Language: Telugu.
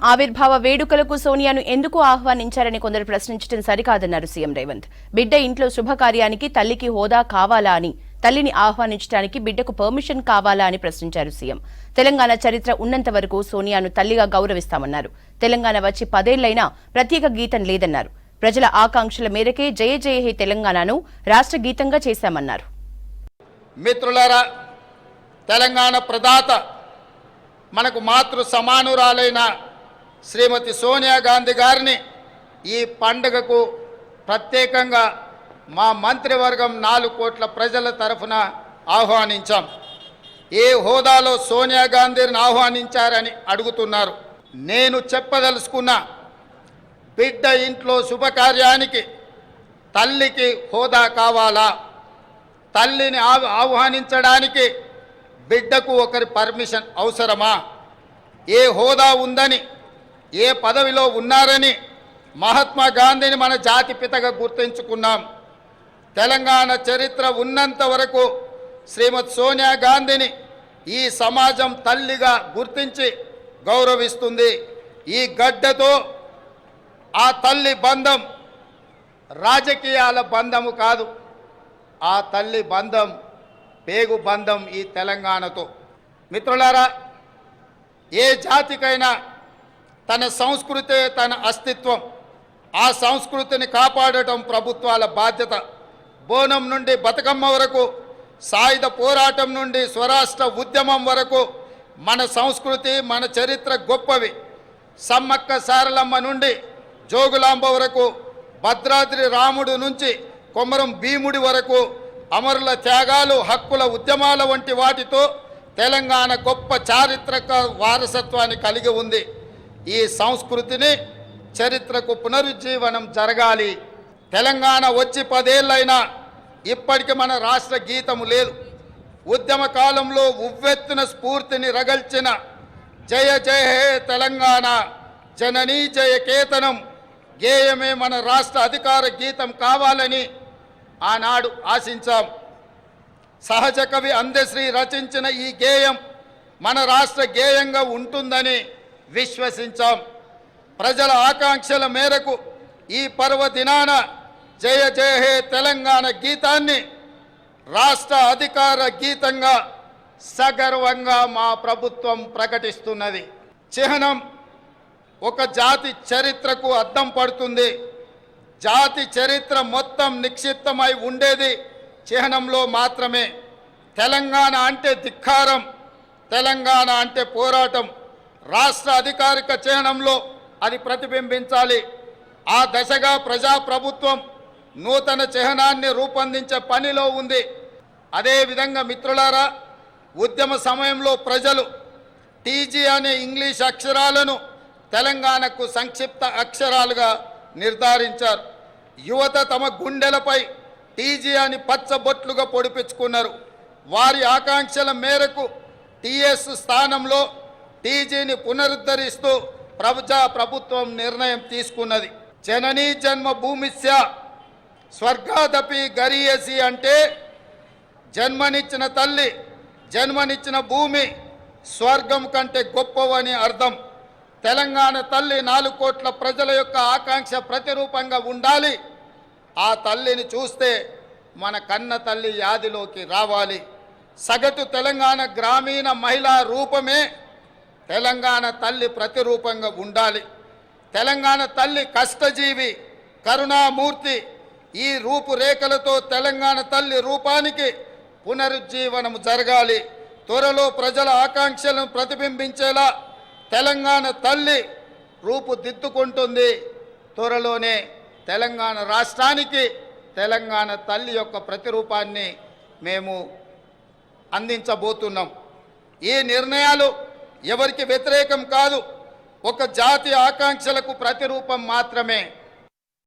ఆవిర్భావ వేడుకలకు సోనియాను ఎందుకు ఆహ్వానించారని కొందరు ప్రశ్నించడం సరికాదన్నారు సీఎం రేవంత్. బిడ్డ ఇంట్లో శుభకార్యానికి తల్లికి హోదా కావాలా అని, తల్లిని ఆహ్వానించడానికి బిడ్డకు పర్మిషన్ కావాలా అని ప్రశ్నించారు సీఎం. తెలంగాణ చరిత్ర ఉన్నంత వరకు సోనియాను తల్లిగా గౌరవిస్తామన్నారు. తెలంగాణ వచ్చి 10 ఏళ్లైనా ప్రత్యేక గీతం లేదన్నారు. ప్రజల ఆకాంక్షల మేరకే జయ జయ హే తెలంగాణను రాష్ట్ర గీతంగా చేశామన్నారు. మిత్రులారా, తెలంగాణ ప్రదాత మనకు మాతృ సమానురాలైన శ్రీమతి సోనియా గాంధీ గారిని ఈ పండుగకు ప్రత్యేకంగా మా మంత్రివర్గం 4 కోట్ల ప్రజల తరఫున ఆహ్వానించాం. ఏ హోదాలో సోనియా గాంధీని ఆహ్వానించారని అడుగుతున్నారు. నేను చెప్పదలుచుకున్న, బిడ్డ ఇంట్లో శుభకార్యానికి తల్లికి హోదా కావాలా, తల్లిని ఆహ్వానించడానికి బిడ్డకు ఒకరి పర్మిషన్ అవసరమా, ఏ హోదా ఉందని, ఏ పదవిలో ఉన్నారని మహాత్మా గాంధీని మన జాతిపితగా గుర్తించుకున్నాం. తెలంగాణ చరిత్ర ఉన్నంత వరకు శ్రీమతి సోనియా గాంధీని ఈ సమాజం తల్లిగా గుర్తించి గౌరవిస్తుంది. ఈ గడ్డతో ఆ తల్లి బంధం రాజకీయాల బంధము కాదు, ఆ తల్లి బంధం పేగు బంధం ఈ తెలంగాణతో. మిత్రులారా, ఏ జాతికైనా తన సంస్కృతే తన అస్తిత్వం. ఆ సంస్కృతిని కాపాడటం ప్రభుత్వాల బాధ్యత. బోనం నుండి బతుకమ్మ వరకు, సాయుధ పోరాటం నుండి స్వరాష్ట్ర ఉద్యమం వరకు మన సంస్కృతి, మన చరిత్ర గొప్పవి. సమ్మక్క సారలమ్మ నుండి జోగులాంబ వరకు, భద్రాద్రి రాముడు నుంచి కొమరం భీముడి వరకు అమరుల త్యాగాలు, హక్కుల ఉద్యమాల వంటి వాటితో తెలంగాణ గొప్ప చారిత్రక వారసత్వాన్ని కలిగి ఉంది. ఈ సంస్కృతిని, చరిత్రకు పునరుజ్జీవనం జరగాలి. తెలంగాణ వచ్చి 10 ఏళ్ళైనా ఇప్పటికి మన రాష్ట్ర గీతము లేదు. ఉద్యమ కాలంలో ఉవ్వెత్తున స్ఫూర్తిని రగల్చిన జయ జయ హే తెలంగాణ జననీ జయ కేతనం గేయమే మన రాష్ట్ర అధికార గీతం కావాలని ఆనాడు ఆశించాం. సహజ కవి అందశ్రీ రచించిన ఈ గేయం మన రాష్ట్ర గేయంగా ఉంటుందని విశ్వసించాం. ప్రజల ఆకాంక్షల మేరకు ఈ పర్వదినాన జయ జయ హే తెలంగాణ గీతాన్ని రాష్ట్ర అధికార గీతంగా సగర్వంగా మా ప్రభుత్వం ప్రకటిస్తున్నది. చిహ్నం ఒక జాతి చరిత్రకు అద్దం పడుతుంది. జాతి చరిత్ర మొత్తం నిక్షిప్తమై ఉండేది చిహ్నంలో మాత్రమే. తెలంగాణ అంటే ధిక్కారం, తెలంగాణ అంటే పోరాటం. రాష్ట్ర అధికారిక చిహ్నంలో అది ప్రతిబింబించాలి. ఆ దశగా ప్రజాప్రభుత్వం నూతన చిహ్నాన్ని రూపొందించే పనిలో ఉంది. అదేవిధంగా మిత్రులారా, ఉద్యమ సమయంలో ప్రజలు టీజీ అనే ఇంగ్లీష్ అక్షరాలను తెలంగాణకు సంక్షిప్త అక్షరాలుగా నిర్ధారించారు. యువత తమ గుండెలపై టీజీ అని పచ్చబొట్లుగా పొడిపించుకున్నారు. వారి ఆకాంక్షల మేరకు టీఎస్ స్థానంలో టీజీని పునరుద్ధరిస్తూ ప్రభుత్వం నిర్ణయం తీసుకున్నది. జననీ జన్మ భూమిస్య స్వర్గాదపి గరీయసి అంటే జన్మనిచ్చిన తల్లి, జన్మనిచ్చిన భూమి స్వర్గం కంటే గొప్పవని అర్థం. తెలంగాణ తల్లి 4 కోట్ల ప్రజల యొక్క ఆకాంక్ష ప్రతిరూపంగా ఉండాలి. ఆ తల్లిని చూస్తే మన కన్న తల్లి యాదిలోకి రావాలి. సగటు తెలంగాణ గ్రామీణ మహిళా రూపమే తెలంగాణ తల్లి ప్రతిరూపంగా ఉండాలి. తెలంగాణ తల్లి కష్టజీవి, కరుణామూర్తి. ఈ రూపురేఖలతో తెలంగాణ తల్లి రూపానికి పునరుజ్జీవనం జరగాలి. త్వరలో ప్రజల ఆకాంక్షలను ప్రతిబింబించేలా తెలంగాణ తల్లి రూపుదిద్దుకుంటుంది. త్వరలోనే తెలంగాణ రాష్ట్రానికి తెలంగాణ తల్లి యొక్క ప్రతిరూపాన్ని మేము అందించబోతున్నాం. ఈ నిర్ణయాలు ఎవరికి వ్యతిరేకం కాదు, ఒక జాతి ఆకాంక్షలకు ప్రతిరూపం మాత్రమే.